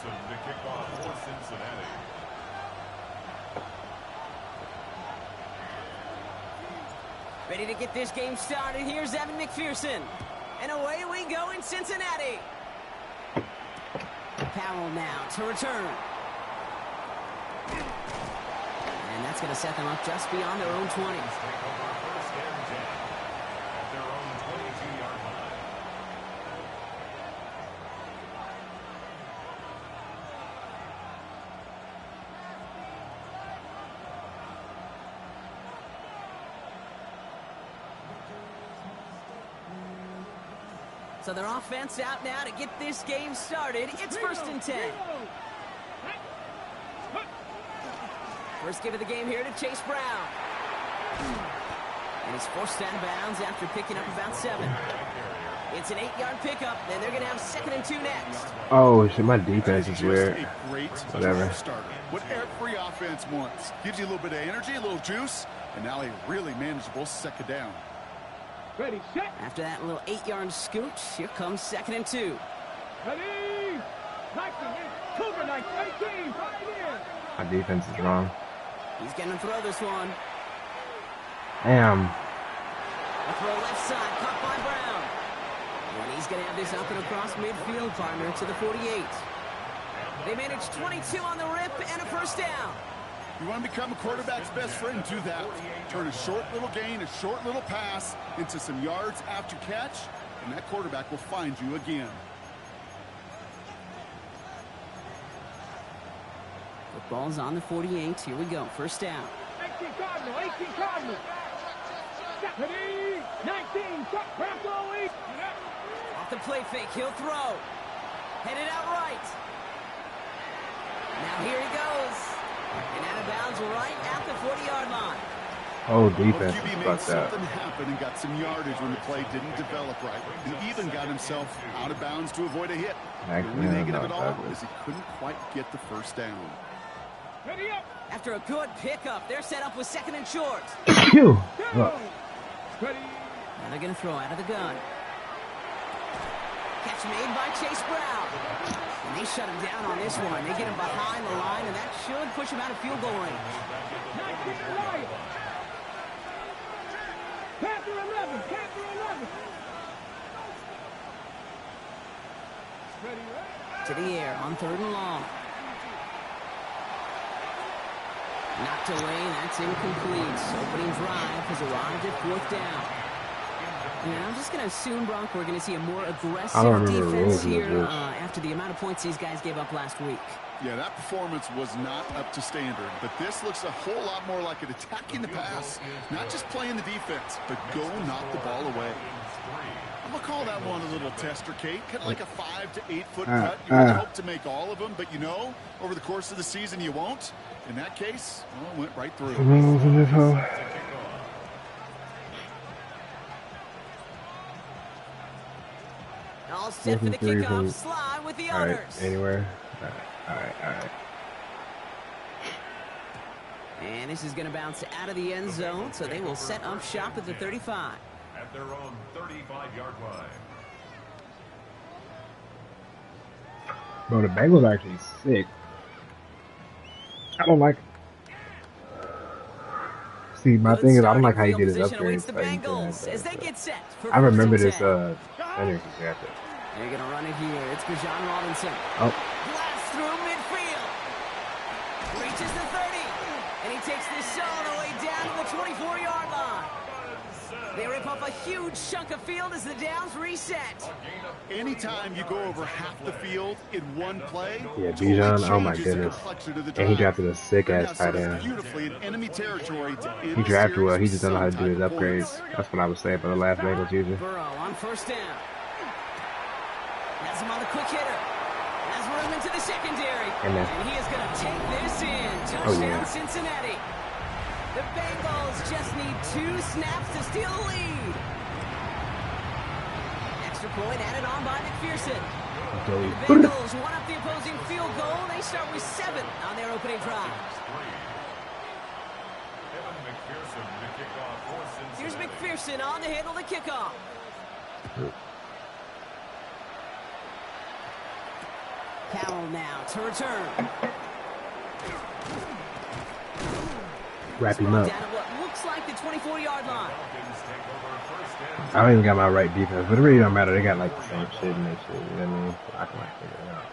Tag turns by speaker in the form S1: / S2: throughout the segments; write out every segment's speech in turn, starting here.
S1: McPherson to kick off for Cincinnati.
S2: Ready to get this game started. Here's Evan McPherson. And away we go in Cincinnati. Powell now to return. And that's going to set them up just beyond their own 20. So their offense out now to get this game started. It's 1st and 10. First give of the game here to Chase Brown. And he's forced out of bounds after picking up about 7. It's an 8-yard pickup, then they're going to have 2nd and 2 next.
S3: Oh, shit, my defense is weird. Whatever.
S4: What every offense wants. Gives you a little bit of energy, a little juice, and now a really manageable 2nd down.
S5: Ready, set.
S2: After that little 8-yard scooch, here comes 2nd and 2.
S5: Ready. Cougar 19, right in.
S3: My defense is wrong.
S2: He's going to throw this one.
S3: Damn.
S2: A throw left side, caught by Brown. And he's going to have this up and across midfield, partner, to the 48. They managed 22 on the rip and a 1st down.
S4: You want to become a quarterback's best friend, do that. Turn a short little gain, a short little pass into some yards after catch, and that quarterback will find you again.
S2: Football's on the 48. Here we go. 1st down.
S5: 18 Cardinal, 18 Cardinal. Ready, 19, Brown.
S2: Off the play fake, he'll throw. Headed out right. Now here he goes. And out of bounds right at the 40-yard line.
S3: Oh, defense.
S4: QB made something happen and got some yardage when the play didn't develop right. And even got himself out of bounds to avoid a hit. The only negative of it all is he couldn't quite get the 1st down.
S5: Ready up.
S2: After a good pickup, they're set up with 2nd and short.
S3: Phew.
S5: Ready.
S2: Now they're going to throw out of the gun. Catch made by Chase Brown. And they shut him down on this one. They get him behind the line, and that should push him out of field goal range.
S5: 19 right. Panther 11, Panther 11. Ready.
S2: To the air on 3rd and long. Knocked away, that's incomplete. Opening drive has arrived at 4th down. Yeah, I'm just going to assume, Brock, we're going to see a more aggressive defense here after the amount of points these guys gave up last week.
S4: Yeah, that performance was not up to standard, but this looks a whole lot more like it attacking the pass, not just playing the defense, but go knock the ball away. I'm going to call that one a little tester, Kate, kind of like a 5 to 8 foot cut. You would hope to make all of them, but you know, over the course of the season, you won't. In that case, well, it went right through.
S2: All set for the kickoff. Slide with the honors.
S3: All right, anywhere. All right.
S2: And this is going to bounce out of the end zone, so they will set up shop at the 35.
S1: At their own 35-yard line.
S3: Bro, the Bengals are actually sick. I don't like. See, my thing is, I don't like how you did his upgrades. I remember this. I didn't see after.
S2: They're going to run it here. It's Bijan Robinson.
S3: Oh.
S2: Blast through midfield. Reaches the 30. And he takes this all the way down to the 24-yard line. They rip up a huge chunk of field as the downs reset.
S4: Anytime you go over half the field in one play,
S3: yeah, Bijan, oh my goodness. And he drafted a sick-ass tight end. He drafted well, he just don't know how to do his upgrades. That's what I was saying for the last Bengals user.
S2: Burrow on 1st down. Has him on a quick hitter. Has room into the secondary. And he is going to take this in. Touchdown, Cincinnati. The Bengals just need 2 snaps to steal the lead. Extra point added on by McPherson. The Bengals won up the opposing field goal. They start with 7 on their opening drive. Here's McPherson on to handle the kickoff. Powell now to return.
S3: Wrap him up.
S2: Down at what looks like the 24-yard line.
S3: I don't even got my right defense, but it really don't matter. They got like the same shit and that shit. You know what I mean? So I can like figure it out.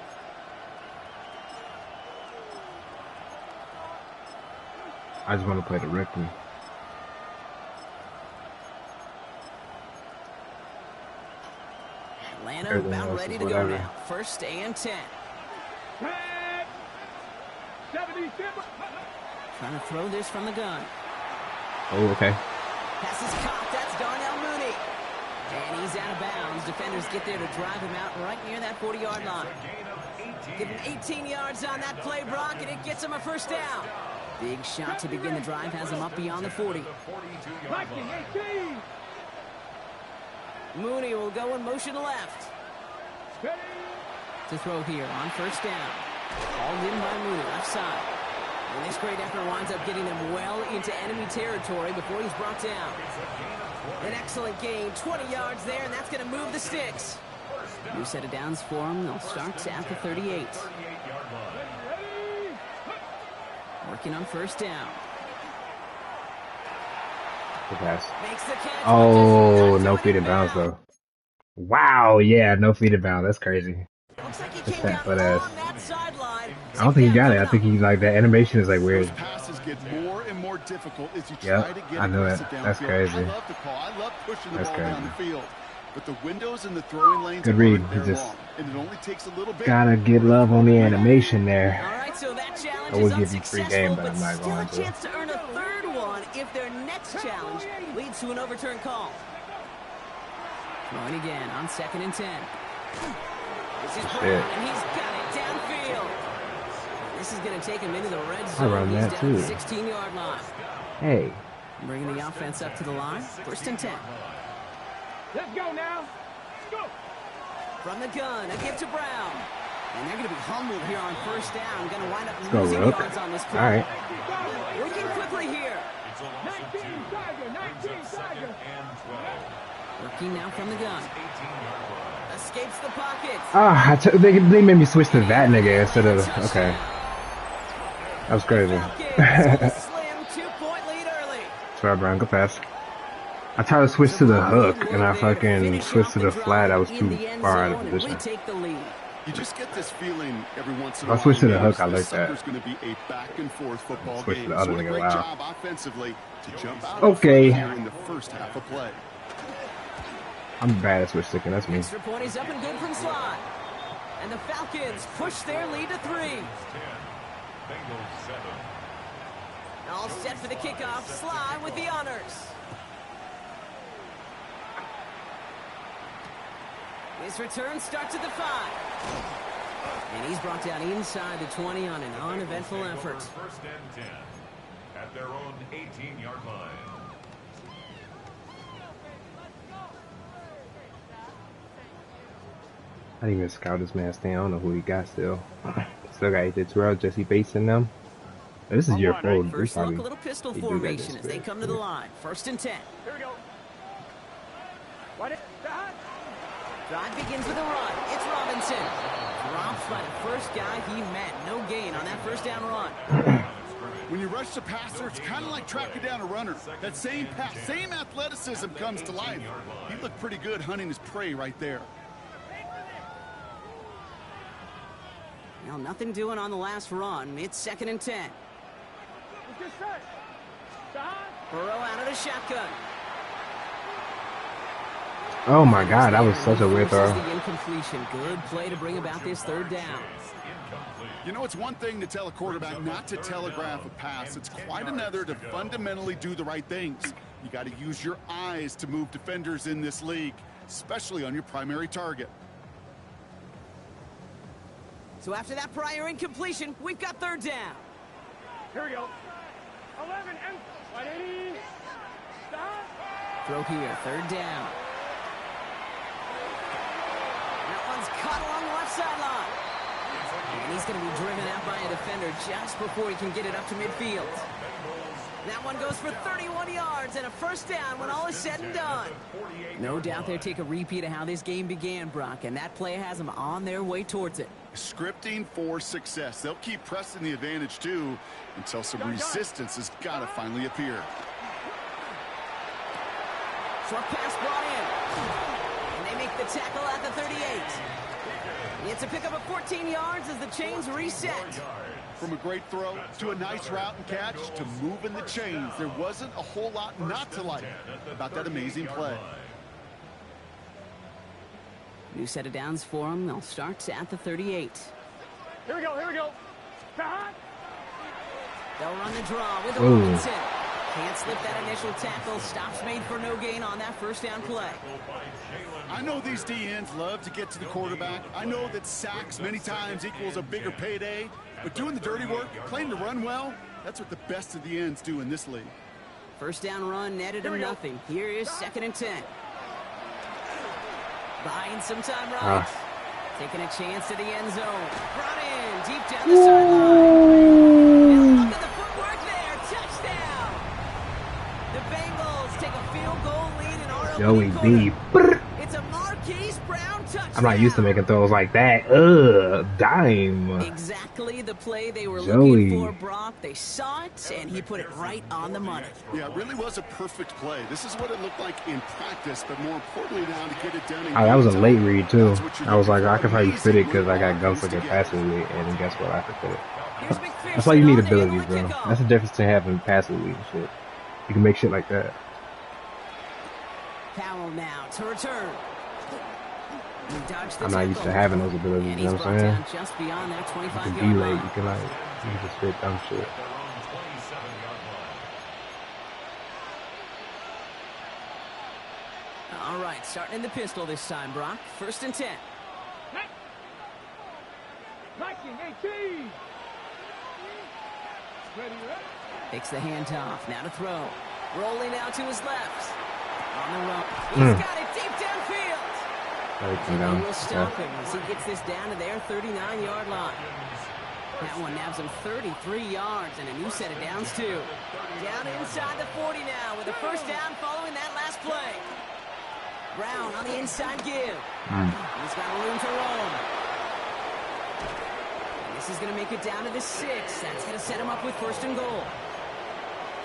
S3: I just want to play directly.
S2: Atlanta about ready to go now. First and 10. Trying to throw this from the gun.
S3: Oh, okay.
S2: Pass is caught. That's Darnell Mooney. And he's out of bounds. Defenders get there to drive him out right near that 40-yard line. Give him 18 yards on that play, Brock, and it gets him a first down. Big shot to begin the drive has him up beyond the 40. Mooney will go in motion left. To throw here on first down. Called in by Mooney, left side. And this great effort winds up getting them well into enemy territory before he's brought down. An excellent gain, 20 yards there, and that's going to move the sticks. New set of downs for them. They'll start at the 38. Working on first down.
S3: Good pass.
S2: Makes the catch.
S3: Oh, no feet in bounds though. Wow, yeah, no feet in bounds. That's crazy.
S2: Looks like he
S3: That's
S2: came
S3: fat
S2: down
S3: foot ass.
S2: on that sideline.
S3: I don't think he got it. I think he like that animation is like weird.
S4: Those passes get more and more difficult as you
S3: Yep,
S4: try to get
S3: I know
S4: across
S3: it.
S4: the downfield.
S3: That's crazy.
S4: I love the call. I love pushing the
S3: That's
S4: ball down
S3: crazy.
S4: the field. But the windows and the throwing lanes
S3: Good read.
S4: they're
S3: He just
S4: long, and it only takes a little bit.
S3: gotta get love on the animation there.
S2: All right, so that challenge
S3: I would
S2: is
S3: give you free
S2: unsuccessful,
S3: game, but
S2: but
S3: I'm not
S2: still
S3: going
S2: a
S3: to.
S2: chance to earn a third one if their next challenge leads to an overturned call. Throwing again on second and 10. This is Brown, and he's got it downfield. This is going to take him into the red zone.
S3: run
S2: He's
S3: that
S2: down
S3: too.
S2: the 16-yard line.
S3: Hey,
S2: Bringing the offense up to the line. First and 10.
S5: Let's go now. Let's go.
S2: From the gun, a give to Brown. And they're going to be humbled here on first down. Going to wind up
S3: go,
S2: losing
S3: Rook.
S2: yards on this play.
S3: All right.
S2: Working quickly here.
S5: 19 Tiger, 19 Tiger.
S2: Working now from the gun. Escapes the pocket.
S3: Ah, they made me switch to that nigga instead of okay. That was crazy.
S2: Falcons with a slim 2-point lead early.
S3: Sorry, Brian. Go fast. I tried to switch to the hook and I fucking switched to the flat. I was too far out of position.
S2: Take the lead.
S4: You just get this feeling every once in a
S3: I'll
S4: while.
S3: switch to the
S4: in
S3: hook,
S4: games,
S3: I like
S4: this
S3: that.
S4: sucker's going to be a back and forth football
S3: Switch to
S4: game.
S3: the other
S4: So a
S3: nigga,
S4: great
S3: wow.
S4: job offensively to jump out
S3: Okay.
S4: in front here in the first half of play.
S3: I'm bad at switch sticking. That's me.
S2: Extra point is up and good from slot. And the Falcons push their lead to 3. All set for the kickoff. Sly with the honors. His return starts at the 5. And he's brought down inside the 20 on an uneventful effort.
S1: First and 10 at their own 18-yard line.
S3: I didn't even scout this man's thing. I don't know who he got still. Still got AJ Terrell, Jesse Bates in them. This is year 4.
S2: First look, a little pistol formation as they come to the line. First and 10.
S5: Here we go. What?
S2: Drive begins with a run. It's Robinson. Drops by the first guy he met. No gain on that first down run.
S4: When you rush the passer, it's kind of like tracking down a runner. That same pass, same athleticism comes to life. He looked pretty good hunting his prey right there.
S2: Well, nothing doing on the last run. It's second and 10. Burrow out of the shotgun.
S3: Oh my god, that was such a weird throw.
S2: The incompletion. Good play to bring about this third down.
S4: You know, it's one thing to tell a quarterback not to telegraph a pass. It's quite another to fundamentally do the right things. You got to use your eyes to move defenders in this league, especially on your primary target.
S2: So after that prior incompletion, we've got third down.
S5: Here we go. 11 and 180. Stop.
S2: Throw here, third down. That one's caught along the left sideline. And he's going to be driven out by a defender just before he can get it up to midfield. That one goes for 31 yards and a first down when all is said and done. No doubt they'll take a repeat of how this game began, Brock, and that play has them on their way towards it.
S4: Scripting for success. They'll keep pressing the advantage, too, until some resistance has got to finally appear.
S2: Short pass brought in. And they make the tackle at the 38. It's a pickup of 14 yards as the chains reset.
S4: From a great throw to a nice route and catch to moving the chains, there wasn't a whole lot not to like about that amazing play.
S2: New set of downs for them. They'll start at the 38.
S5: Here we go, here we go. Cut.
S2: They'll run the draw with Robinson. Can't slip that initial tackle. Stops made for no gain on that first down play.
S4: I know these D-ends love to get to the quarterback. I know that sacks many times equals a bigger payday. But doing the dirty work, playing to run well, that's what the best of the ends do in this league.
S2: First down run netted him nothing. Here is 2nd and 10. Buying some time right. Taking a chance to the end zone. Brought in deep down the sideline. Look at the footwork there. Touchdown. The Bengals take a field goal lead in our opening quarter. It's a Marquise Brown touchdown.
S3: I'm not used to making throws like that. Dime.
S2: Exactly the play they were looking for, Brock. They saw it, and he put it right on the money.
S4: Yeah, it really was a perfect play. This is what it looked like in practice, but more importantly now to get it done.
S3: That was a late read, too. I was like, I could probably fit it because I got gunslinger passing lead, and guess what? I could fit it. That's why you need abilities, bro. That's the difference to having passing lead and shit. You can make shit like that.
S2: Powell now to return.
S3: I'm not used to having those abilities, you know what I'm saying?
S2: Just beyond that 25-yard
S3: you can
S2: line.
S3: you can just fit dumb shit.
S2: All right, starting in the pistol this time, Brock. 1st and 10.
S5: 19-18.
S2: Takes the handoff. Now to throw. Rolling out to his left. On the run. He's got it deep downfield. And they will stop him as he gets this down to their 39-yard line. That one nabs him 33 yards and a new set of downs, too. Down inside the 40 now with a first down following that last play. Brown on the inside give. He's got room to roam. And this is going to make it down to the 6. That's going to set him up with 1st and goal.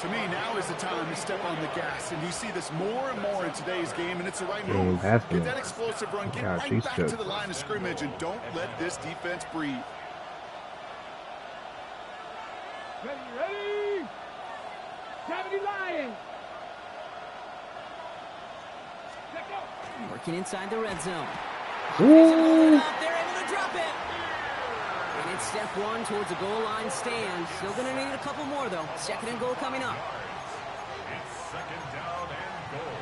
S4: To me, now is the time to step on the gas, and you see this more and more in today's game, and it's the right move. Get that explosive run, get right back to the line of scrimmage, and don't let this defense breathe.
S5: Ready? 70 Lions.
S2: Working inside the red zone. They're able to drop it. And it's step 1 towards a goal line stand. Still going to need a couple more, though. 2nd and goal coming up.
S1: It's 2nd down and goal.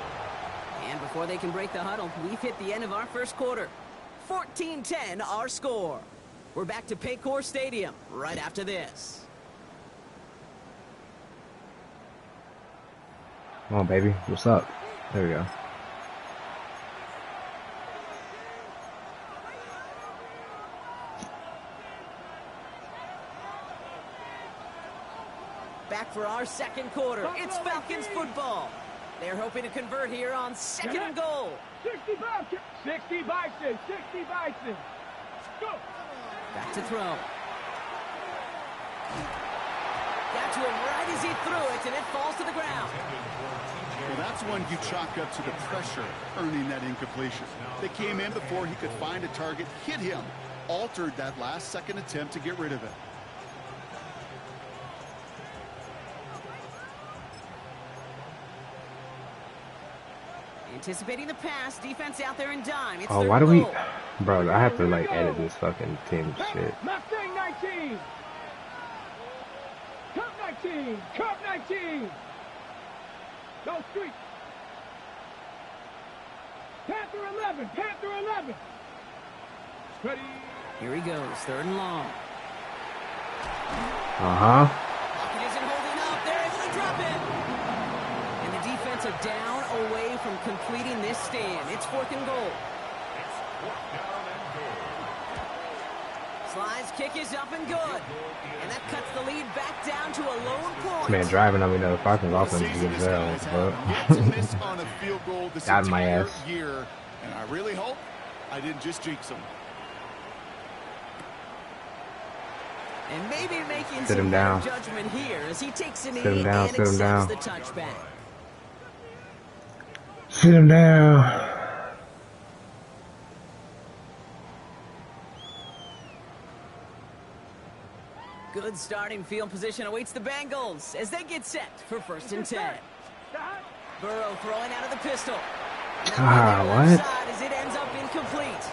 S2: And before they can break the huddle, we've hit the end of our first quarter. 14-10 our score. We're back to Paycor Stadium right after this.
S3: Come on, baby. What's up? There we go.
S2: Back for our 2nd quarter. It's Falcons football. They're hoping to convert here on 2nd and goal.
S5: 60 Bison. 60 Bison. 60 Bison. Go.
S2: Back to throw. Got to him right as he threw it, and it falls to the ground.
S4: Well, that's one you chalk up to the pressure, earning that incompletion. They came in before he could find a target, hit him, altered that last second attempt to get rid of it.
S2: Anticipating the pass, defense out there in dime. It's
S3: why do we... Bro, I have to, like, edit this fucking team shit.
S5: Mustang 19. Cup 19. Cup 19. Go street. Panther 11. Panther 11. Ready.
S2: Here he goes. 3rd and long. Lockett isn't holding up. They're able to drop it. And the defense are down away from completing this stand. It's 4th and goal. Slice kick is up and good. And that cuts the lead back down to a lone point.
S3: Man, driving on me, the Falcons offense is good as hell. Got my ass.
S4: Year, and I really hope I didn't just jinx them.
S2: And maybe making some judgment here as he takes a knee and accepts the touchback.
S3: Sit him down.
S2: Good starting field position awaits the Bengals as they get set for 1st and 10. Burrow throwing out of the pistol.
S3: What?
S2: As it ends up incomplete.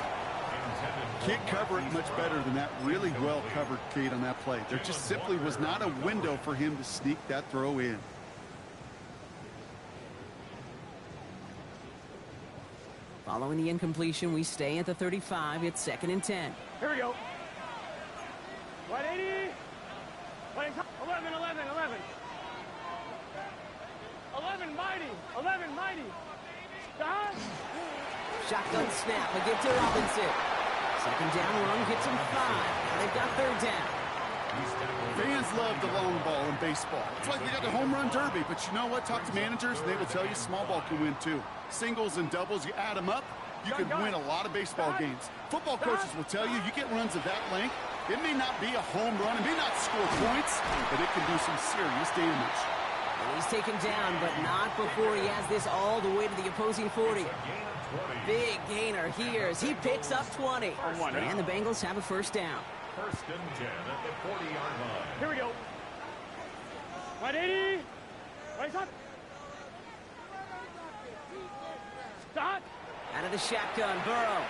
S4: Can't cover it much better than that. Really well covered, Kate, on that play. There just simply was not a window for him to sneak that throw in.
S2: Following the incompletion, we stay at the 35. It's 2nd and 10.
S5: Here we go. 180. 11, 11, 11. 11 mighty. 11 mighty. Stop.
S2: Shotgun snap. We get to Robinson. 2nd down run gets him 5. Now they've got 3rd down.
S4: Fans love the long ball in baseball. It's like we got the home run derby, but you know what? Talk to managers, and they will tell you small ball can win too. Singles and doubles, you add them up, you can win a lot of baseball games. Football coaches will tell you, you get runs of that length, it may not be a home run, it may not score points, but it can do some serious damage.
S2: And he's taken down, but not before he has this all the way to the opposing 40. Big gainer here as he picks up 20. And the Bengals have a 1st down.
S1: 1st and 10 at the 40-yard line.
S5: Here we go. 180. Right up. Stop.
S2: Out of the shotgun, Burrow.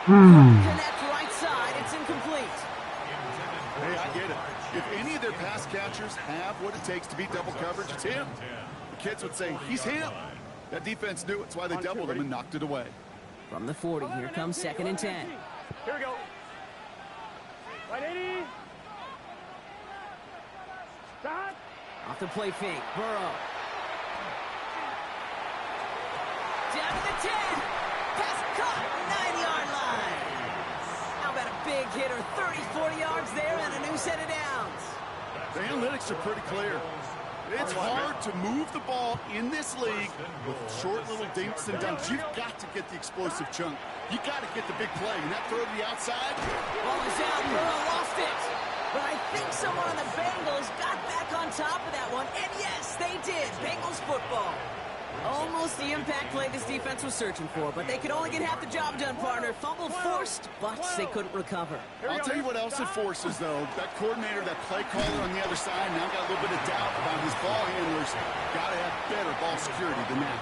S2: Connect right side. It's incomplete.
S4: Hey, I get it. If any of their pass catchers have what it takes to beat double coverage, it's him. The kids would say, he's him. That defense knew it. That's why they doubled him and knocked it away.
S2: From the 40, here comes 2nd and 10.
S5: Here we go. 180. Stop.
S2: Off the play fake, Burrow. Down to the 10. Pass caught, 9-yard line. How about a big hitter, 30, 40 yards there and a new set of downs.
S4: The analytics are pretty clear. It's hard to move the ball in this league with short little dinks and dunks. You've got to get the explosive chunk. You got to get the big play. And that throw to the outside.
S2: Ball is out. Burrow lost it. But I think someone on the Bengals got back on top of that one. And yes, they did. Bengals football. Almost the impact play this defense was searching for, but they could only get half the job done, partner. Fumble forced, but they couldn't recover.
S4: I'll tell you what else it forces, though. That coordinator, that play caller on the other side, now got a little bit of doubt about his ball handlers. Got to have better ball security than that.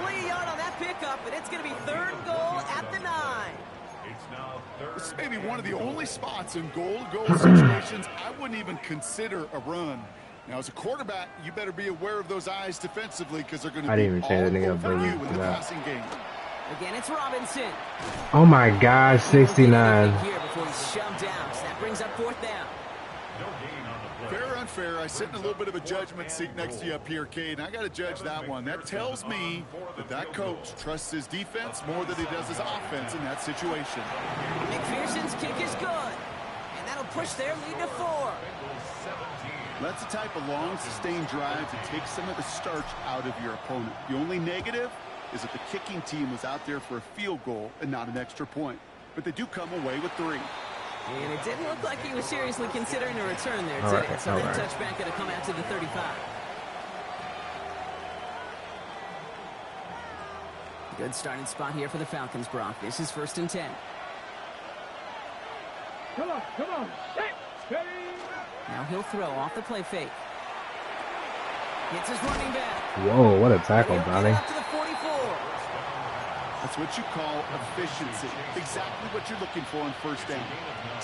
S2: Only a yard on that pickup, and it's going to be 3rd goal at the 9.
S4: This may be one of the only spots in goal-to-goal situations I wouldn't even consider a run. Now, as a quarterback, you better be aware of those eyes defensively because they're going to be all over you in the passing game.
S2: Again, it's Robinson.
S3: Oh, my God, 69.
S2: Here before he's shoved out. So that brings up 4th down.
S4: Fair or unfair, I sit in a little bit of a judgment seat next to you up here, Cade, and I got to judge that one. That tells me that coach trusts his defense more than he does his offense in that situation.
S2: McPherson's kick is good, and that'll push their lead to 4.
S4: That's the type of long, sustained drive that takes some of the starch out of your opponent. The only negative is that the kicking team was out there for a field goal and not an extra point. But they do come away with 3.
S2: And it didn't look like he was seriously considering a return there today. So that touchback going to come out to the 35. Good starting spot here for the Falcons, Brock. This is 1st and 10.
S5: Come on, come on. Steady.
S2: Now he'll throw off the play fake. Hits his running back.
S3: Whoa, what a tackle, Johnny.
S2: Up to the 44.
S4: That's what you call efficiency. Exactly what you're looking for on 1st down.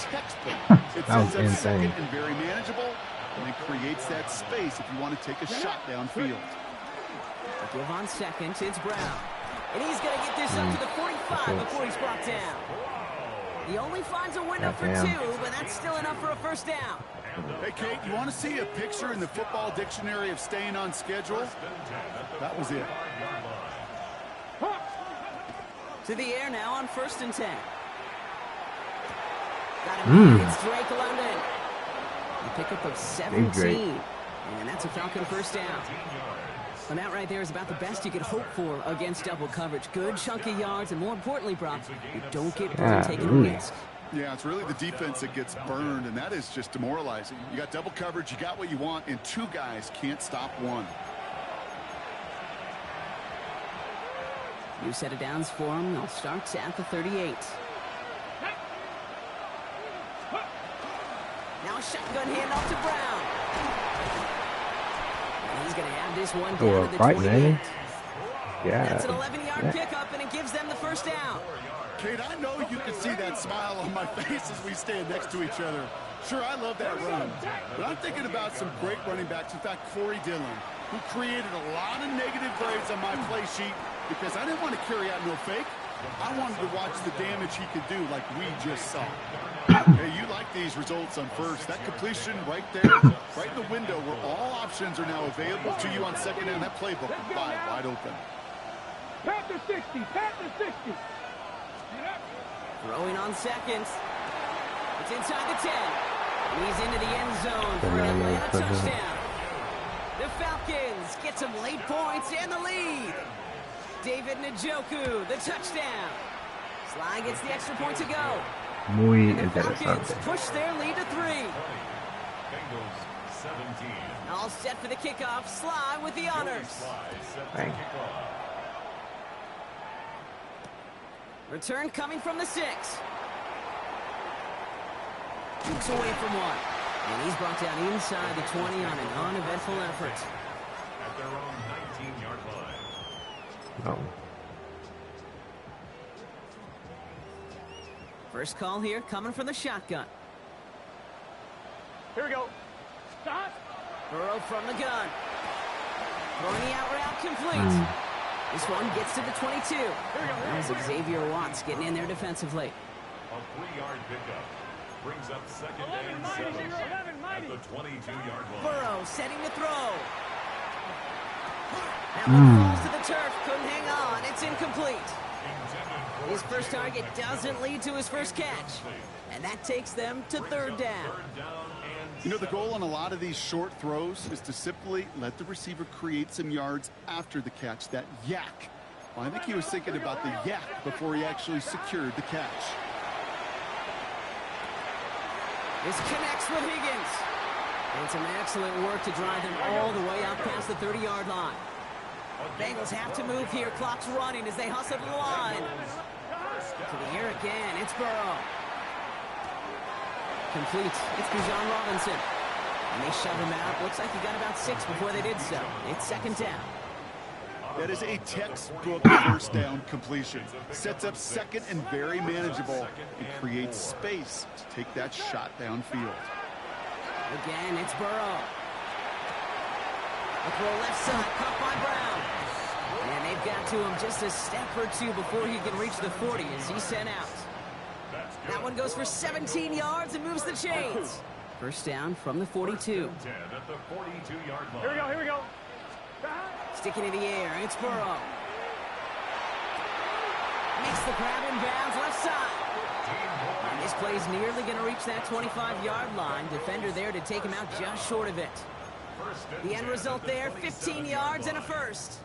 S4: Textbook. It
S3: That was
S4: sets up
S3: insane.
S4: 2nd and very manageable, and it creates that space if you want to take a shot downfield.
S2: A give on 2nd, it's Brown. And he's going to get this up to the 45 before he's brought down. He only finds a window for 2, but that's still enough for a 1st down.
S4: Hey, Kate, you want to see a picture in the football dictionary of staying on schedule? That was it.
S2: To the air now on 1st and 10. Got him. It's Drake London. A pickup of 17. And that's a Falcon first down. And that right there is about the best you could hope for against double coverage. Good chunky yards, and more importantly, Brock, you don't get burned taking a risk.
S4: Yeah, it's really the defense that gets burned, and that is just demoralizing. You got double coverage, you got what you want, and two guys can't stop one.
S2: New set of downs for him. They'll start at the 38. Now a shotgun handoff to Brown. And he's going to have this one down to the 28.
S3: Yeah.
S2: That's an 11-yard pickup, and it gives them the first down.
S4: Kate, I know you can see that smile on my face as we stand next to each other. Sure, I love that run, but I'm thinking about some great running backs. In fact, Corey Dillon, who created a lot of negative grades on my play sheet because I didn't want to carry out no fake. I wanted to watch the damage he could do like we just saw. Hey, you like these results on first. That completion right there, right in the window where all options are now available to you on second down. That playbook is wide open.
S5: Panther 60, Panther 60.
S2: Throwing on seconds. It's inside the 10. And he's into the end zone for an Atlanta touchdown. The Falcons get some late points and the lead. David Njoku, the touchdown. Sly gets the extra point to go.
S3: Muy
S2: And the Falcons
S3: interesante.
S2: push their lead to 3.
S1: Bengals 17.
S2: All set for the kickoff. Sly with the honors.
S3: Bang.
S2: Return coming from the 6. Dukes away from 1. And he's brought down inside the 20 on an uneventful effort.
S1: At their own 19-yard line.
S3: No.
S2: First call here coming from the shotgun.
S5: Here we go. Stop.
S2: Burrow from the gun. Throwing the out route complete. This one gets to the 22. That was Xavier Watts getting in there defensively.
S1: A 3-yard pickup brings up second and 7 at the 22-yard line.
S2: Burrow setting to throw. That one falls to the turf. Couldn't hang on. It's incomplete. His first target doesn't lead to his first catch. And that takes them to third down.
S4: You know, the goal on a lot of these short throws is to simply let the receiver create some yards after the catch, that yak. Well, I think he was thinking about the yak before he actually secured the catch.
S2: This connects with Higgins. And some excellent work to drive them all the way out past the 30-yard line. Bengals have to move here. Clock's running as they hustle to the line. To the air again. It's Burrow. Complete. It's Bijan Robinson. And they shove him out. Looks like he got about 6 before they did so. It's second down.
S4: That is a textbook first down completion. Sets up second and very manageable and creates space to take that shot downfield.
S2: Again, it's Burrow. A throw left side, caught by Brown. And they've got to him just a step or 2 before he can reach the 40 as he's sent out. That one goes for 17 yards and moves the chains. First down from the 42.
S1: At the 42-yard line.
S5: Here we go, here we go.
S2: Sticking in the air, it's Burrow. Makes the grab in bounds left side. And this play's nearly going to reach that 25-yard line. Defender there to take him out just short of it. The end result there, 15 yards and a first.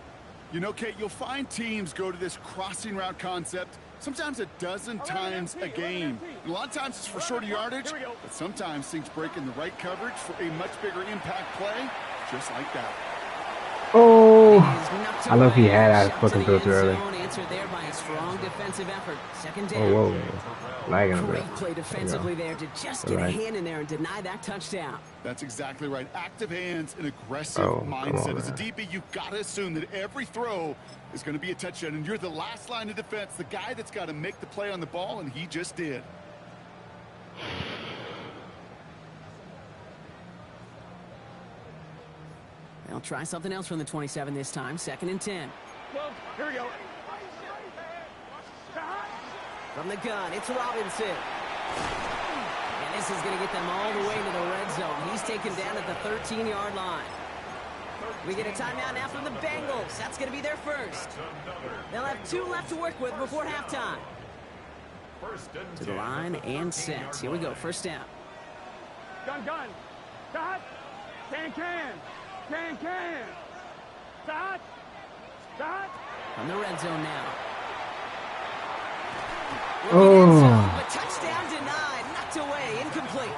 S4: You know, Kate, you'll find teams go to this crossing route concept sometimes a dozen times a game. And a lot of times it's for shorter yardage, but sometimes things break in the right coverage for a much bigger impact play, just like that.
S3: Oh, I love he had I fucking threw it early.
S2: Answered there by a strong defensive effort. Second down.
S3: Oh, whoa. Lagging a bit.
S2: Great play defensively there to just get a hand in there and deny that touchdown.
S4: That's exactly right. Active hands and aggressive mindset. As a DB, you've got to assume that every throw is going to be a touchdown, and you're the last line of defense, the guy that's got to make the play on the ball, and he just did.
S2: They'll try something else from the 27 this time. Second and 10.
S5: Well, here we go.
S2: From the gun, it's Robinson. And this is going to get them all the way to the red zone. He's taken down at the 13-yard line. We get a timeout now from the Bengals. That's going to be their first. They'll have 2 left to work with before halftime. To the line and set. Here we go, first down.
S5: Gun. Start. Can. Start.
S2: On the red zone now.
S3: Oh.
S2: Touchdown denied. Knocked away. Incomplete.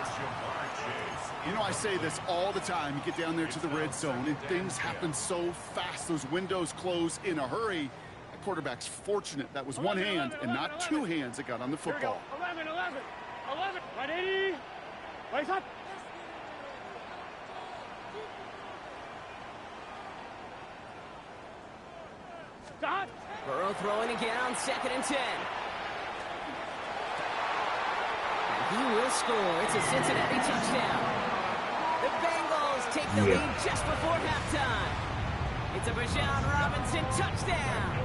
S4: You know, I say this all the time. You get down there to the red zone, and things happen so fast. Those windows close in a hurry. The quarterback's fortunate. That was one hand and not two hands that got on the football.
S5: 11. 180. Raise up. Start.
S2: Burrow throwing again on 2nd and 10. And he will score. It's a Cincinnati touchdown. The Bengals take the lead just before halftime. It's a Bijan Robinson touchdown.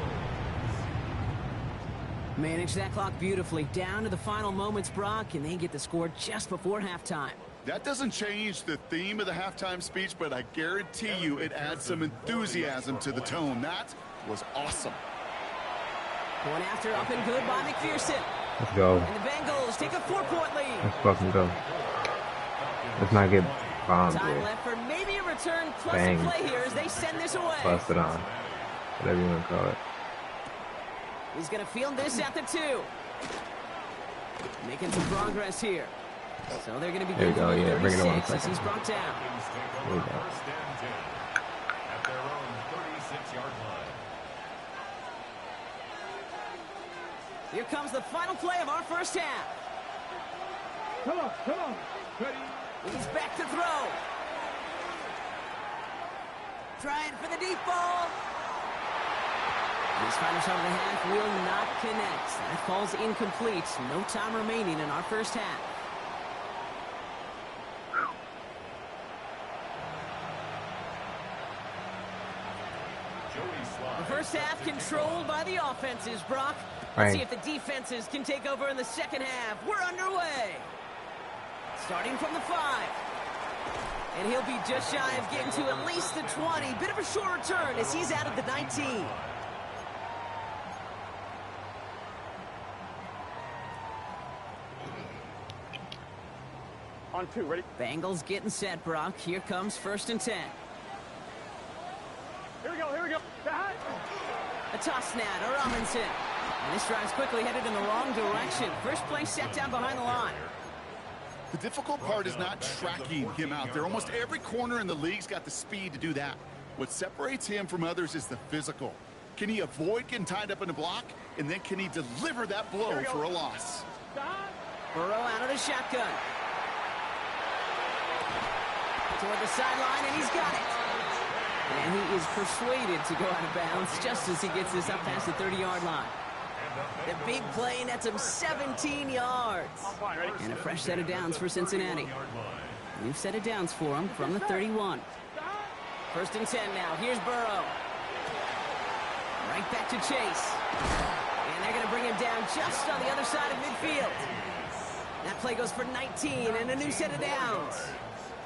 S2: Manage that clock beautifully. Down to the final moments, Brock, and they get the score just before halftime.
S4: That doesn't change the theme of the halftime speech, but I guarantee you it adds some enthusiasm to the tone. That was awesome.
S2: Going after up and good by McPherson.
S3: Let's go.
S2: And the Bengals take a 4-point lead.
S3: Let's fucking go. Let's not get bombed
S2: Time
S3: with.
S2: left for maybe a return plus
S3: Bang.
S2: a play here as they send this away.
S3: Busted on. Whatever you want to call it.
S2: He's going to field this at the 2. Making some progress here. So they're going to be
S3: There we go, yeah, bring it on
S2: 36 as he's brought down.
S3: There we go.
S1: First and 10 at their own 36-yard line.
S2: Here comes the final play of our first half.
S5: Come on. Ready.
S2: He's back to throw. Trying for the deep ball. This final shot of the half will not connect. That falls incomplete. No time remaining in our first half. The first half controlled by the offenses, Brock. Let's see if the defenses can take over in the second half. We're underway. Starting from the 5. And he'll be just shy of getting to at least the 20. Bit of a short return as he's out of the 19.
S5: On 2, ready?
S2: Bengals getting set, Brock. Here comes 1st and 10.
S5: Here we go. Start.
S2: A toss now to Robinson. And this drive's quickly headed in the wrong direction. First play set down behind the line.
S4: The difficult part is not tracking him out there. Almost every corner in the league's got the speed to do that. What separates him from others is the physical. Can he avoid getting tied up in a block? And then can he deliver that blow for a loss?
S2: Burrow out of the shotgun. Toward the sideline, and he's got it. And he is persuaded to go out of bounds just as he gets this up past the 30-yard line. The big play nets him 17 yards. And a fresh set of downs for Cincinnati. New set of downs for him from the 31. 1st and 10 now. Here's Burrow. Right back to Chase. And they're going to bring him down just on the other side of midfield. That play goes for 19 and a new set of downs.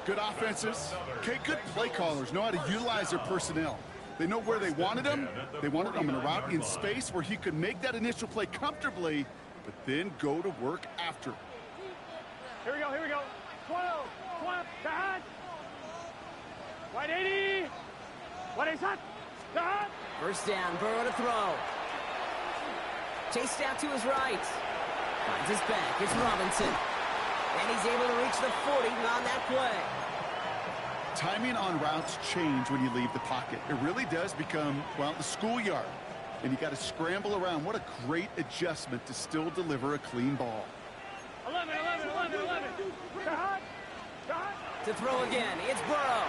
S4: Good offenses. Okay, good play callers know how to utilize their personnel. They know where they wanted him. They wanted him in a route in space where he could make that initial play comfortably, but then go to work after.
S5: Here we go. 12. Start. 180. What is that? Start.
S2: First down, Burrow to throw. Chased out to his right. Finds his back. It's Robinson. And he's able to reach the 40 on that play.
S4: Timing on routes change when you leave the pocket. It really does become, well, the schoolyard. And you got to scramble around. What a great adjustment to still deliver a clean ball.
S5: 11.
S2: To throw again, it's Burrow.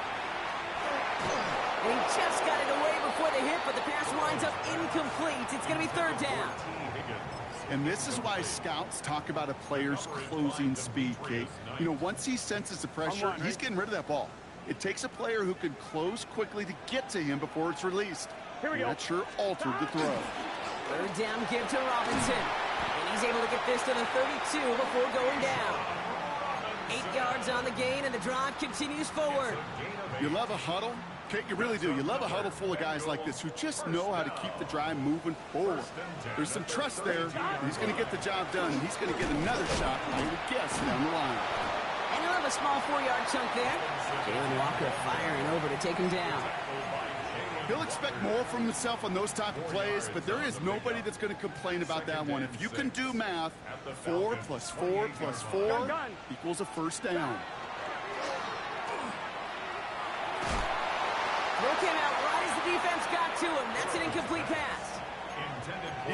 S2: And he just got it away before the hit, but the pass winds up incomplete. It's going to be 3rd down.
S4: And this is why scouts talk about a player's closing speed, Kate. You know, once he senses the pressure, he's getting rid of that ball. It takes a player who can close quickly to get to him before it's released.
S5: Here we go.
S4: That sure altered the throw.
S2: 3rd down give to Robinson. And he's able to get this to the 32 before going down. 8 yards on the gain, and the drive continues forward.
S4: You love a huddle? Kate, you really do. You love a huddle full of guys like this who just know how to keep the drive moving forward. There's some trust there. He's going to get the job done, and he's going to get another shot, I would guess, down the line.
S2: And he'll have a small 4-yard chunk there. Jalen Walker firing over to take him down.
S4: He'll expect more from himself on those type of plays, but there is nobody that's going to complain about that one. If you can do math, 4 + 4 + 4 equals a first down.
S2: Throw came out right as the defense got to him. That's an incomplete pass.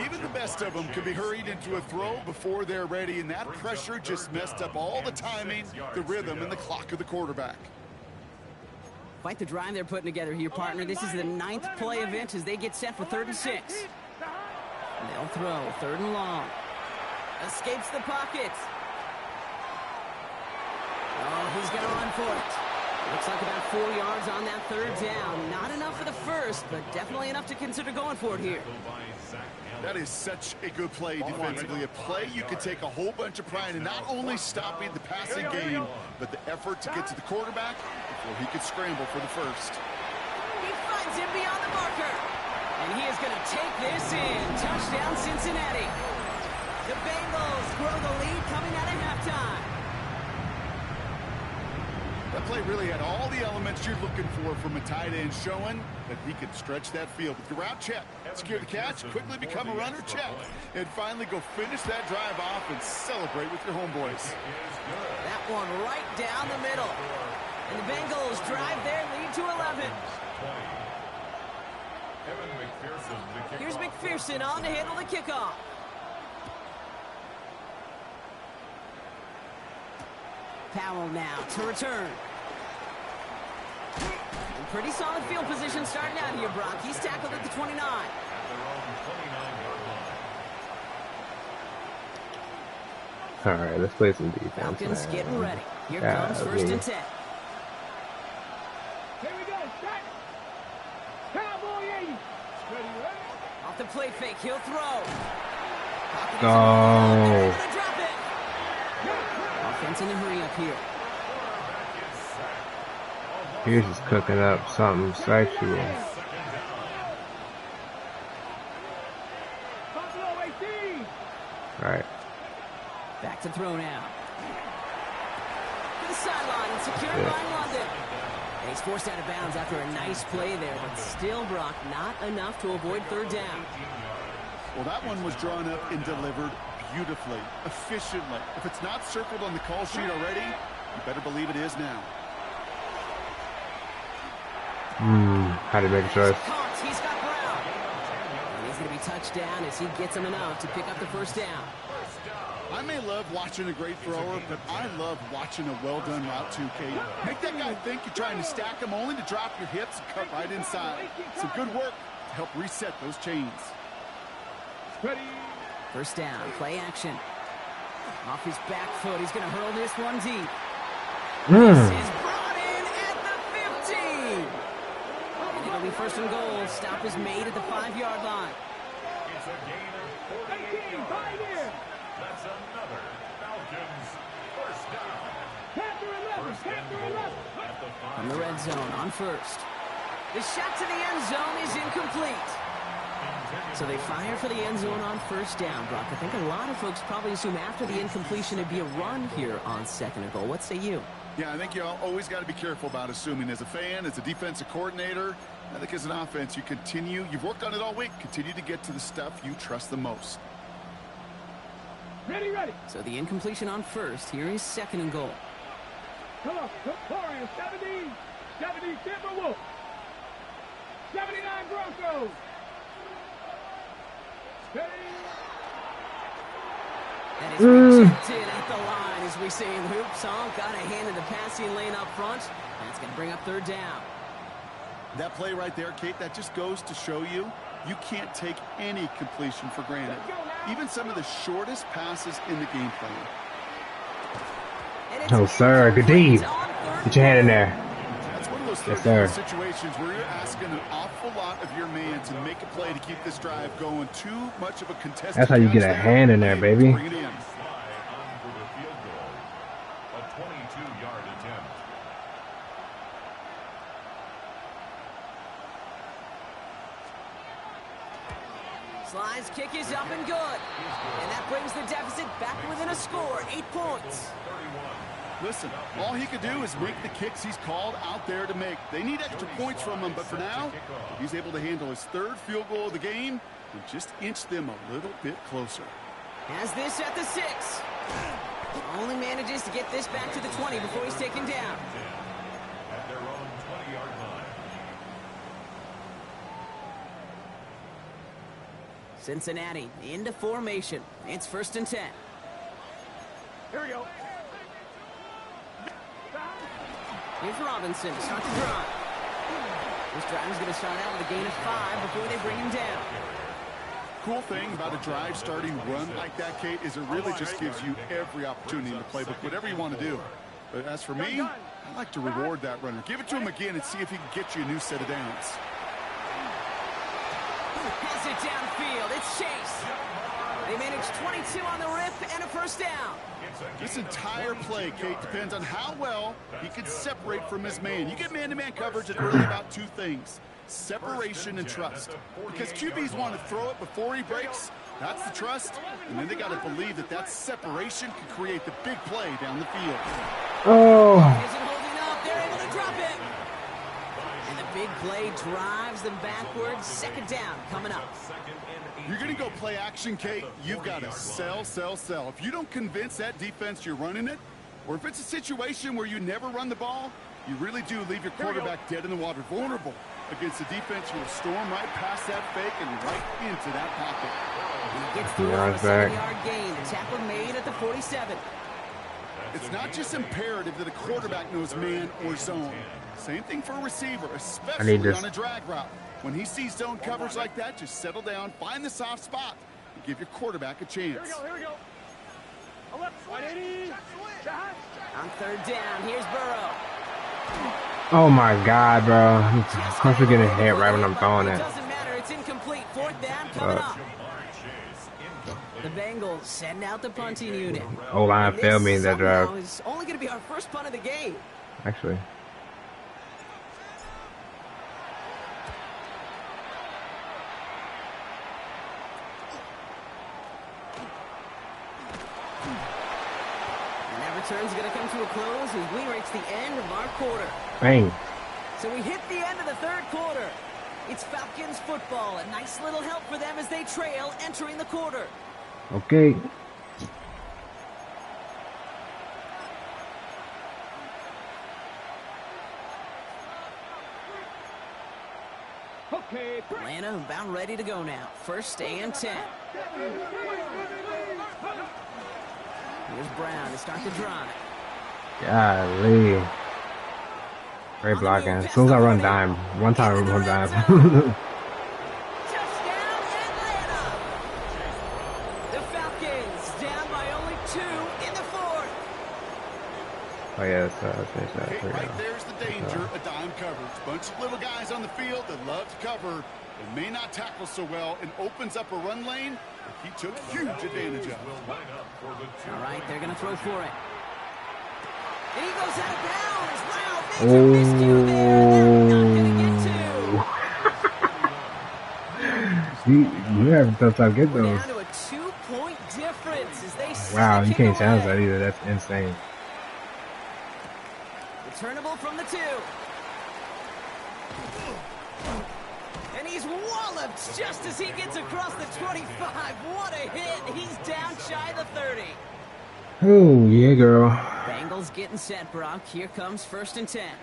S4: Even the best of them can be hurried into a throw before they're ready, and that pressure just messed up all the timing, the rhythm, and the clock of the quarterback.
S2: Quite the drive they're putting together here, partner. This is the 9th play event as they get set for 3rd and 6. They'll throw 3rd and long. Escapes the pocket. Oh, he's going to run for it. Looks like about 4 yards on that 3rd down. Not enough for the first, but definitely enough to consider going for it here.
S4: That is such a good play defensively. A play you could take a whole bunch of pride in not only stopping the passing game, but the effort to get to the quarterback before he could scramble for the first.
S2: He finds him beyond the marker. And he is going to take this in. Touchdown, Cincinnati. The Bengals grow the lead coming out of halftime.
S4: That play really had all the elements you're looking for from a tight end, showing that he could stretch that field. With the route, check. Secure the catch, quickly become a runner, check. And finally go finish that drive off and celebrate with your homeboys.
S2: That one right down the middle. And the Bengals drive their lead to 11. Here's McPherson on to handle the kickoff. Powell now to return. Pretty solid field position starting out here, Brock. He's tackled at the 29.
S3: All right, let's play some defense.
S2: Falcons getting ready. Here comes 1st and 10.
S5: Here we go. Set. Cowboy 80. Ready, ready.
S2: Off the play fake, he'll throw.
S3: No.
S2: Drop it. Offense in a hurry up here.
S3: He's just cooking up something sexual. Right.
S2: Back to throw now. To the sideline, secured by London. And he's forced out of bounds after a nice play there, but still, Brock, not enough to avoid 3rd down.
S4: Well, that one was drawn up and delivered beautifully, efficiently. If it's not circled on the call sheet already, you better believe it is now.
S3: How to make a choice.
S2: He's got Brown. And he's going to be touched down as he gets him enough to pick up the 1st down.
S4: I may love watching a great thrower, but I love watching a well-done route too, Kate. Make that guy think you're trying to stack him only to drop your hips and cut right inside. Some good work to help reset those chains.
S5: Ready.
S2: 1st down, play action. Off his back foot, he's going to hurl this one deep. This is brought in at the 15. And it'll be 1st and goal. Stop is made at the 5-yard line.
S1: It's a gain of
S5: 18, 5 in.
S1: That's another Falcons 1st down.
S5: Panther 11, Panther 11.
S2: From the red zone on 1st. The shot to the end zone is incomplete. So they fire for the end zone on 1st down, Brock. I think a lot of folks probably assume after the incompletion it'd be a run here on 2nd and goal. What say you?
S4: Yeah, I think you always got to be careful about assuming. As a fan, as a defensive coordinator, I think as an offense, you've worked on it all week, continue to get to the stuff you trust the most.
S5: Ready, ready.
S2: So the incompletion on 1st. Here is 2nd and goal.
S5: Come on, Victoria, 70, 70 Timberwolves, 79 Broncos.
S2: And it's rejected at the line as we say in hoop song. Got a hand in the passing lane up front. That's going to bring up 3rd down.
S4: That play right there, Kate, that just goes to show you can't take any completion for granted. Even some of the shortest passes in the game plan.
S3: Oh, sir. Good D. Get your hand in there.
S4: That's one of those situations where you're asking an awful lot of your man to make a play to keep this drive going. Too much of a contested.
S3: That's how you get a hand in there, baby.
S4: Bring it in.
S1: a 22-yard attempt.
S2: to score 8 points.
S4: Listen, all he could do is make the kicks he's called out there to make. They need extra points from him, but for now, he's able to handle his 3rd field goal of the game and just inch them a little bit closer.
S2: Has this at the 6. Only manages to get this back to the 20 before he's taken down.
S1: At their own 20-yard line.
S2: Cincinnati into formation. It's 1st and 10.
S5: Here we go.
S2: Here's Robinson to start the drive. This drive is going to start out with a gain of 5 before they bring him down.
S4: Cool thing about a drive starting run like that, Kate, is it really just gives you every opportunity in the playbook, whatever you want to do. But as for me, I like to reward that runner. Give it to him again and see if he can get you a new set of downs.
S2: Has it downfield. It's Chase. They managed 22 on the rip and a 1st down.
S4: This entire play, Kate, depends on how well he can separate from his man. You get man-to-man coverage, it's really about 2 things. Separation and trust. Because QBs want to throw it before he breaks. That's the trust. And then they got to believe that that separation can create the big play down the field.
S3: Oh.
S2: Isn't holding up. They're able to drop it. And the big play drives them backwards. 2nd down coming up.
S4: You're going to go play action, Kate. You've got to sell, sell, sell. If you don't convince that defense you're running it, or if it's a situation where you never run the ball, you really do leave your quarterback dead in the water, vulnerable against a defense who will storm right past that fake and right into that pocket.
S2: He gets through on a 7-yard gain. The tackle made at the 47.
S4: It's not just imperative that a quarterback knows man or zone. Same thing for a receiver, especially on a drag route. When he sees zone coverage like that, just settle down, find the soft spot, and give your quarterback a chance.
S5: Here we go. 180.
S2: On 3rd down, here's Burrow.
S3: Oh my God, bro. I'm constantly getting hit right when I'm throwing it.
S2: Doesn't matter, it's incomplete. 4th down coming up. The Bengals send out the punting unit.
S3: O-line failed me in that drive.
S2: It's only going to be our 1st punt of the game.
S3: Actually.
S2: Return's going to come to a close as we reach the end of our quarter.
S3: Bang.
S2: So we hit the end of the 3rd quarter. It's Falcons football. A nice little help for them as they trail entering the quarter.
S3: Okay.
S5: Okay.
S2: Atlanta about ready to go now. 1st and 10. Here's Brown to start the drive.
S3: Golly. Great blocking. As soon as I run dime, one time I run dime.
S2: Touchdown, Atlanta! The Falcons down by only 2 in the 4th.
S3: Oh yeah, let's finish that.
S4: Okay, right there's the danger of dime coverage. Bunch of little guys on the field that love to cover and may not tackle so well and opens up a run lane he took huge advantage of.
S2: All right, they're going to throw for it. And he goes out of bounds. Wow, major miscue there. They're not going to get to.
S3: You have a tough time getting those.
S2: Down to a 2-point difference as they
S3: Wow, you can't
S2: challenge
S3: challenge that either. That's insane.
S2: Returnable from the 2. And he's walloped just as he gets across the 25. What a hit. He's down shy of the 30.
S3: Oh, yeah, girl.
S2: Bengals getting set, Brock. Here comes 1st and 10.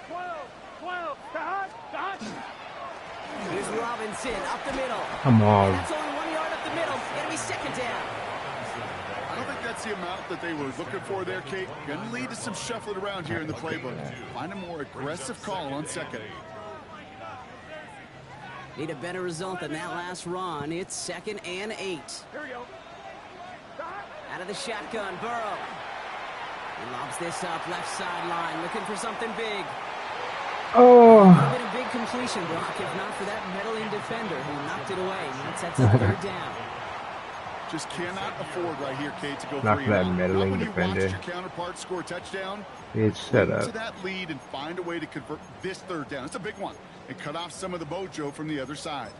S5: 12.
S2: Here's Robinson up the middle.
S3: Come on.
S2: And that's only 1 yard up the middle. It's going to be 2nd down.
S4: I don't think that's the amount that they were looking for there, Kate. Going to lead to some shuffling around here in the playbook. Find a more aggressive call on 2nd.
S2: Need a better result than that last run. It's 2nd and 8.
S5: Here we go.
S2: Out of the shotgun, Burrow. He lobs this up left sideline, looking for something big.
S3: Oh.
S2: Could have been a big completion, Brock, if not for that meddling defender who knocked it away. That sets up 3rd down.
S4: Just cannot afford right here, Kate, to go
S3: Not
S4: 3
S3: for that
S4: and out.
S3: meddling
S4: Not when
S3: defender.
S4: You watched your counterpart score a touchdown.
S3: It's set
S4: To
S3: up.
S4: that lead and find a way to convert this 3rd down. It's a big one. And cut off some of the mojo from the other side.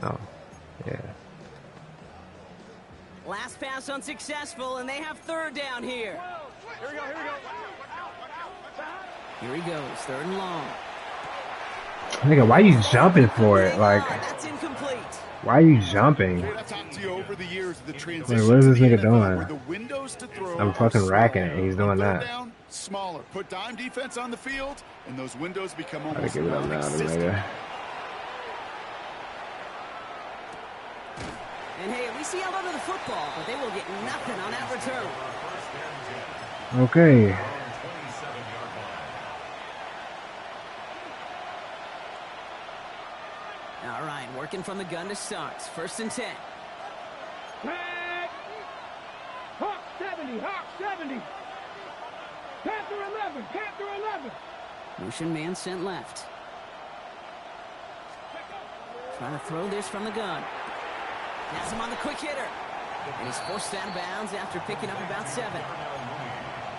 S3: No. Yeah.
S2: Last pass unsuccessful, and they have third down here.
S5: Here we go, here we go.
S2: Here he goes, third and long.
S3: Nigga, why are you jumping for it? Like,
S2: that's incomplete.
S3: Why are you jumping?
S4: I've talked to you over the years of the transition.
S3: Wait, what is this nigga
S4: where the
S3: doing?
S4: windows to throw
S3: I'm fucking racking it, and he's doing that.
S4: Down, smaller. Put dime defense on the field, and those windows become
S3: Gotta
S4: almost
S3: give it up now,
S4: non-existent.
S2: And hey, at least he held onto the football, but they will get nothing on that return.
S3: Okay.
S2: All right, working from the gun to start. 1st and 10.
S5: Hawk 70, Hawk 70. Panther 11, Panther 11.
S2: Motion man sent left. Trying to throw this from the gun. Has him on the quick hitter. And he's forced out of bounds after picking up about 7.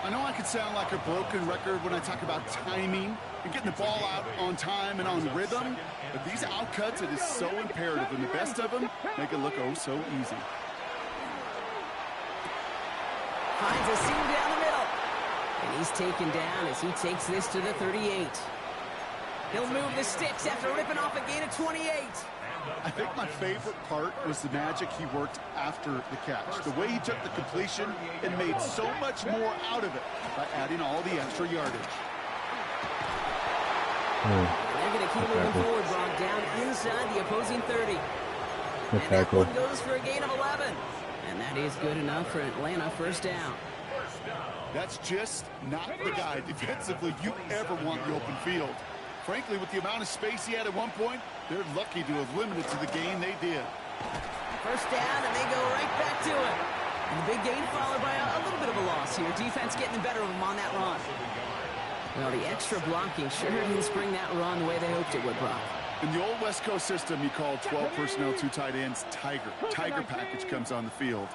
S4: I know I could sound like a broken record when I talk about timing and getting the ball out on time and on rhythm, but these outcuts, it is so imperative, and the best of them make it look oh so easy.
S2: Finds a seam down the middle. And he's taken down as he takes this to the 38. He'll move the sticks after ripping off a gain of 28.
S4: I think my favorite part was the magic he worked after the catch. The way he took the completion and made so much more out of it by adding all the extra yardage.
S2: They're going to keep moving forward, Brock, down inside the opposing 30.
S3: Good
S2: And that
S3: tackle.
S2: one goes for a gain of 11. And that is good enough for Atlanta. 1st down.
S4: That's just not the guy defensively you ever want the open field. Frankly, with the amount of space he had at one point, they're lucky to have limited to the gain they did.
S2: 1st down, and they go right back to it. And the big gain followed by a little bit of a loss here. Defense getting the better of them on that run. Well, the extra blocking sure didn't spring that run the way they hoped it would, Brock.
S4: In the old West Coast system, you called 12 personnel, 2 tight ends, Tiger. Tiger package comes on the field.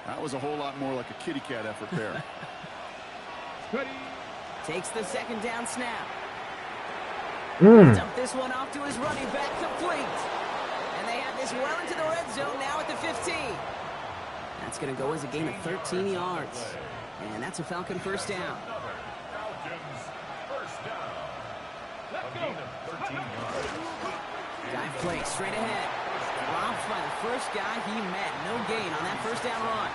S4: That was a whole lot more like a kitty cat effort there.
S2: Takes the 2nd down snap. Dump this one off to his running back, complete. And they have this well into the red zone now at the 15. That's going to go as a gain of 13 yards. And that's a Falcon 1st down. Dive play straight ahead. Dropped by the first guy he met. No gain on that 1st down run.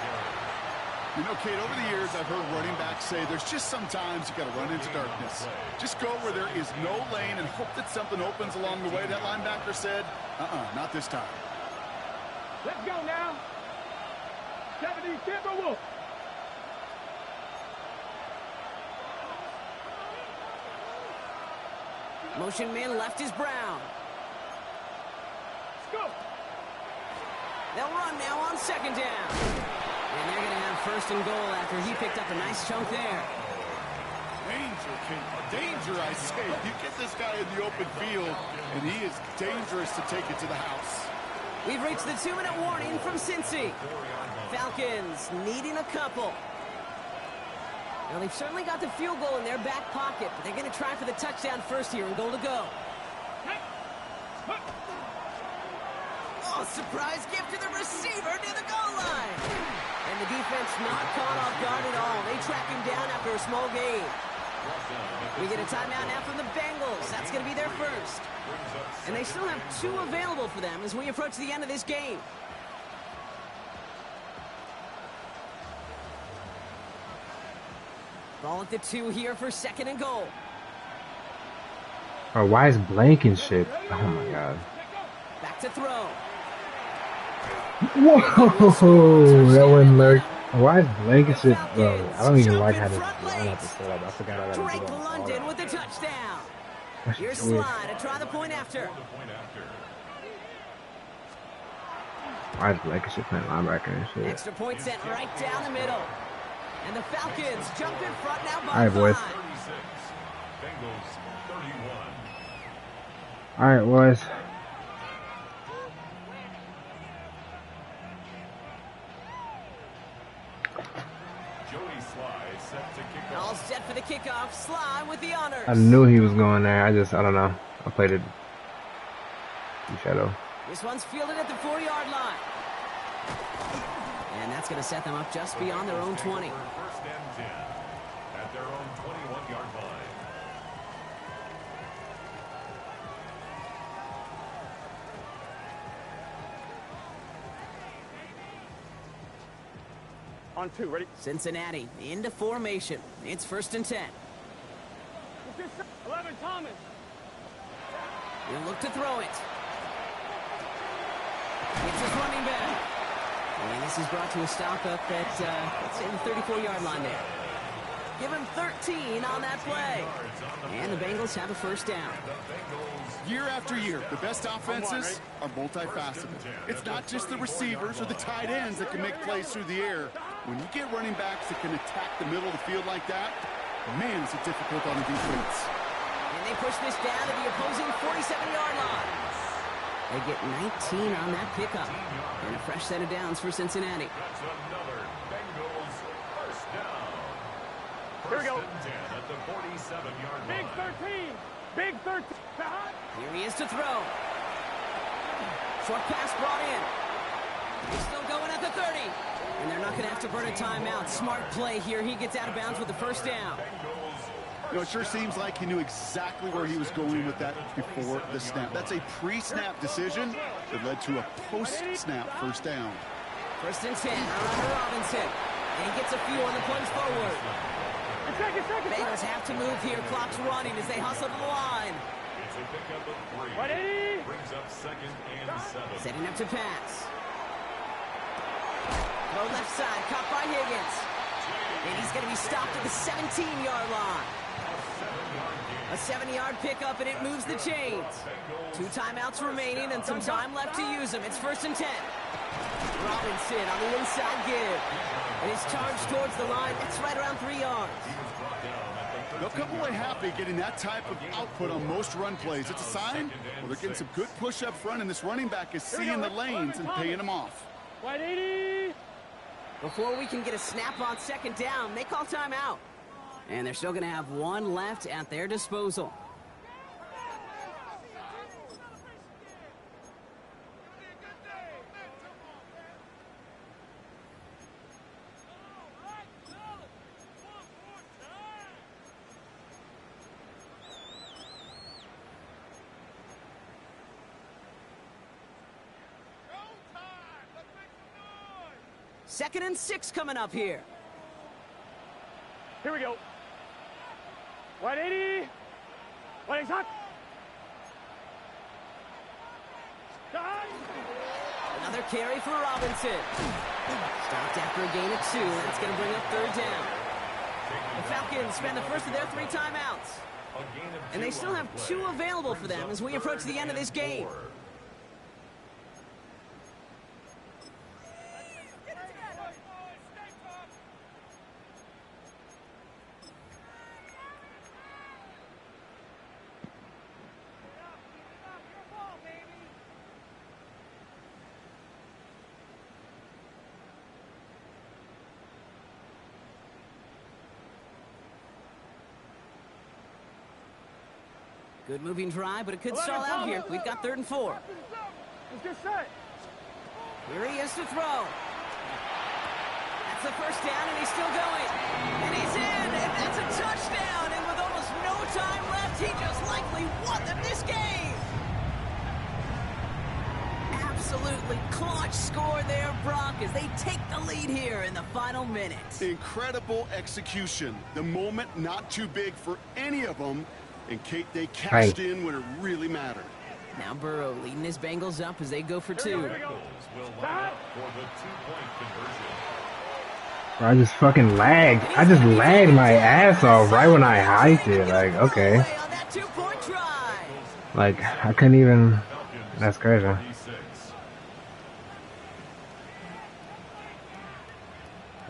S4: You know, Kate, over the years, I've heard running backs say there's just sometimes you got to run into darkness. Just go where there is no lane and hope that something opens along the way. That linebacker said, not this time.
S5: Let's go now. 70 Timberwolves.
S2: Motion man left is Brown.
S5: Let's go.
S2: They'll run now on 2nd down. And they're going to have 1st and goal after he picked up a nice chunk there.
S4: Danger, Kate. Danger, I say. You get this guy in the open field, and he is dangerous to take it to the house.
S2: We've reached the 2-minute warning from Cincy. Falcons needing a couple. Well, they've certainly got the field goal in their back pocket, but they're going to try for the touchdown first here and goal to go. Oh, surprise gift to the receiver near the goal line. And the defense not caught off guard at all. They track him down after a small gain. We get a timeout now from the Bengals. That's going to be their 1st. And they still have 2 available for them as we approach the end of this game. Ball at the 2 here for 2nd and goal.
S3: Oh, why is blanking shit? Oh my god.
S2: Back to throw.
S3: Whoa, that wasn't lurk. Why is blanking shit, bro? I don't even like how this lineup is set up. I forgot I gotta do
S2: Drake
S3: all
S2: London
S3: that.
S2: with the touchdown.
S3: That's
S2: Here's
S3: weird.
S2: Slide to try the point after.
S3: Why is blanking shit playing linebacker and shit?
S2: Extra point sent right down the middle. And the Falcons jump in front now by
S3: All right, boys.
S2: 5.
S1: Bengals 31.
S3: All right, boys.
S2: All set for the kickoff. Sly with the honors.
S3: I knew he was going there. I don't know. I played it. Shadow.
S2: This one's fielded at the 4-yard line. And that's that's going to set them up just beyond their own 20.
S1: First and 10 at their own 21-yard line.
S5: On 2, ready?
S2: Cincinnati into formation. It's first and 10.
S5: 11, Thomas.
S2: He'll look to throw it. It's his running back. And this is brought to a stop up at, let's say, the 34-yard line there. Give him 13 on that play. And the Bengals have a first down.
S4: Year after year, the best offenses are multifaceted. It's not just the receivers or the tight ends that can make plays through the air. When you get running backs that can attack the middle of the field like that, man, is it difficult on the defense.
S2: And they push this down to the opposing 47-yard line. They get 19 on that pickup. And a fresh set of downs for Cincinnati.
S1: That's another Bengals first down.
S5: Here we go.
S1: First and 10 at the 47-yard line.
S5: Big 13. Big 13.
S2: Here he is to throw. Short pass brought in. He's still going at the 30. And they're not going to have to burn a timeout. Smart play here. He gets out of bounds with the first down.
S4: You know, it sure seems like he knew exactly where he was going with that before the snap. That's a pre-snap decision that led to a post-snap first down.
S2: First and 10 under Robinson. And he gets a few on the plays forward.
S5: Second.
S2: Bengals have to move here. Clock's running as they hustle to the line.
S1: It's a pickup of 3.
S5: Ready?
S1: Brings up second and 7.
S2: Setting up to pass. Throw left side, caught by Higgins. And he's going to be stopped at the 17-yard line. A 7-yard pickup, and it moves the chains. 2 timeouts remaining and some time left to use them. It's first and 10. Robinson on the inside give. And he's charged towards the line. That's right around 3 yards.
S4: They'll come away happy getting that type of output on most run plays. It's a sign, well, they're getting some good push up front, and this running back is seeing the lanes and paying them off.
S5: 180.
S2: Before we can get a snap on second down, they call timeout. And they're still going to have 1 left at their disposal. Second and 6 coming up here.
S5: Here we go. 180. 180 hot.
S2: Another carry for Robinson. Stopped after a gain of 2. That's going to bring up third down. The Falcons spend the first of their 3 timeouts. And they still have 2 available for them as we approach the end of this game. Good moving drive, but it could stall out here. We've got 3rd and 4.
S5: Let's get set.
S2: Here he is to throw. That's the first down, and he's still going. And he's in, and that's a touchdown. And with almost no time left, he just likely won them this game. Absolutely clutch score there, Brock, as they take the lead here in the final minute.
S4: Incredible execution. The moment not too big for any of them. And Kate, they cashed in when it really mattered.
S2: Now Burrow leading his Bengals up as they go for 2.
S1: Bengals will line up for the 2-point conversion.
S3: Bro, I just fucking lagged. I just lagged my ass off right when I hiked it. Like, okay. Like, I couldn't even. That's crazy.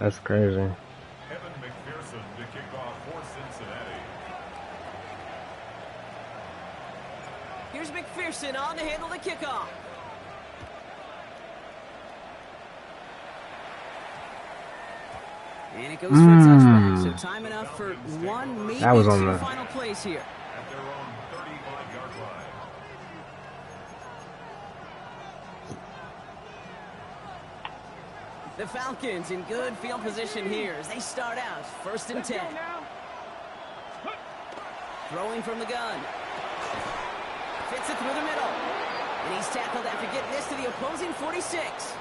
S3: That's crazy.
S2: Here's McPherson on to handle the kickoff. And it goes for a touchback, so time enough for 1, maybe 2 final plays here.
S1: At their own 35-yard line.
S2: The Falcons in good field position here as they start out 1st and 10. Throwing from the gun. Fits it through the middle. And he's tackled after getting this to the opposing 46.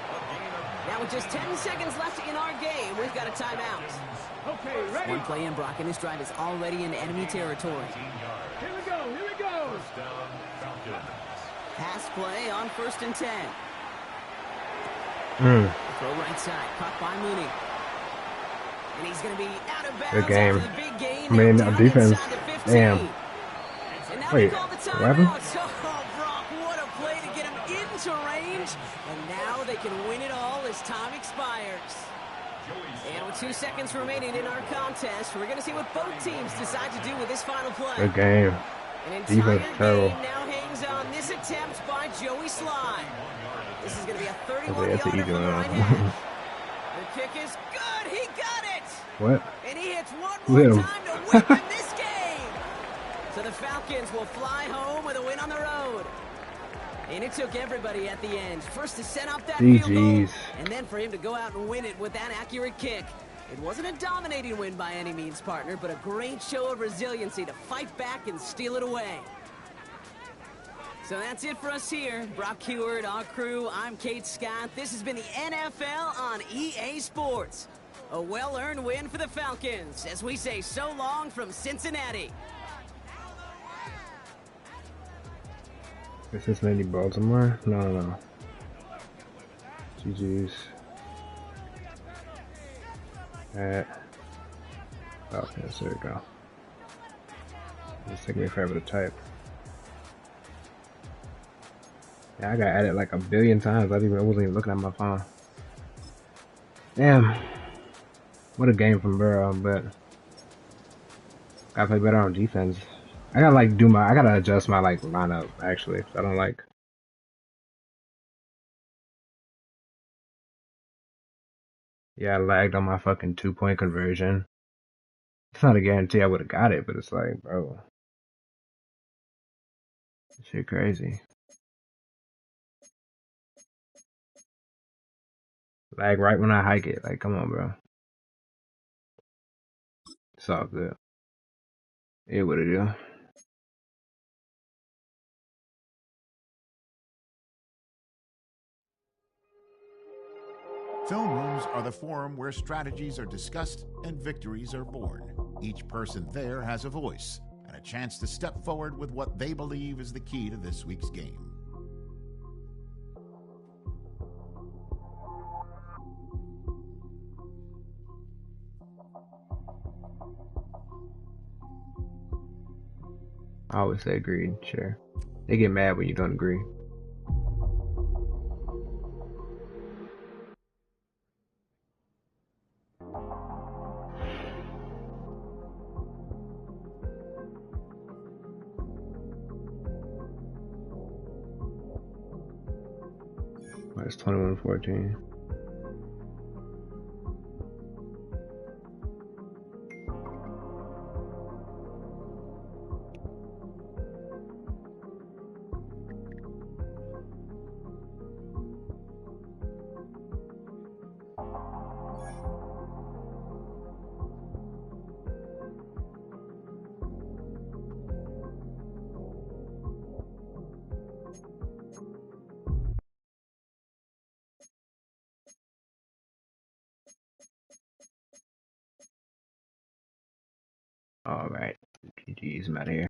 S2: Now with just 10 seconds left in our game, we've got a timeout.
S5: Okay, ready?
S2: One play in, Brock, and this drive is already in enemy territory.
S5: Here we go, here we go.
S1: First down, Falcons.
S2: Pass play on 1st and 10. Throw right side, caught by Mooney. And he's going to be out of bounds.
S3: Good game.
S2: After the big gain.
S3: I mean, defense. Damn.
S2: And now
S3: Wait,
S2: they call the
S3: what happened?
S2: timeout. Oh, Brock, what a play to get him into range. And now they can win it all as time expires. And with 2 seconds remaining in our contest, we're going to see what both teams decide to do with this final play.
S3: Good game.
S2: An entire
S3: Defense terrible.
S2: game now hangs on this attempt by Joey Slye. This is going to be a 31-yarder
S3: Okay, that's an easy
S2: from the
S3: one.
S2: right hash. The kick is good. He got it.
S3: What?
S2: And he hits one
S3: Who hit
S2: more
S3: him?
S2: time to win in this game. So the Falcons will fly home with a win on the road. And it took everybody at the end. First to set up that field goal, and then for him to go out and win it with that accurate kick. It wasn't a dominating win by any means, partner, but a great show of resiliency to fight back and steal it away. So that's it for us here. Brock Heward, our crew, I'm Kate Scott. This has been the NFL on EA Sports. A well-earned win for the Falcons, as we say so long from Cincinnati.
S3: Is Cincinnati, Baltimore? No. GG's. Falcons, there we go. It's taking me forever to type. Yeah, I got added like a billion times. I wasn't even looking at my phone. Damn. What a game from Burrow, but gotta play better on defense. I gotta I gotta adjust my lineup actually. I don't like. Yeah, I lagged on my fucking 2-point conversion. It's not a guarantee I would have got it, but it's like, bro, this shit crazy. Lag right when I hike it. Like, come on, bro. It's all good. It what it do.
S6: Film rooms are the forum where strategies are discussed and victories are born. Each person there has a voice and a chance to step forward with what they believe is the key to this week's game.
S3: I always say agreed, sure. They get mad when you don't agree. It's 21-14. All right, GG's, I'm out of here.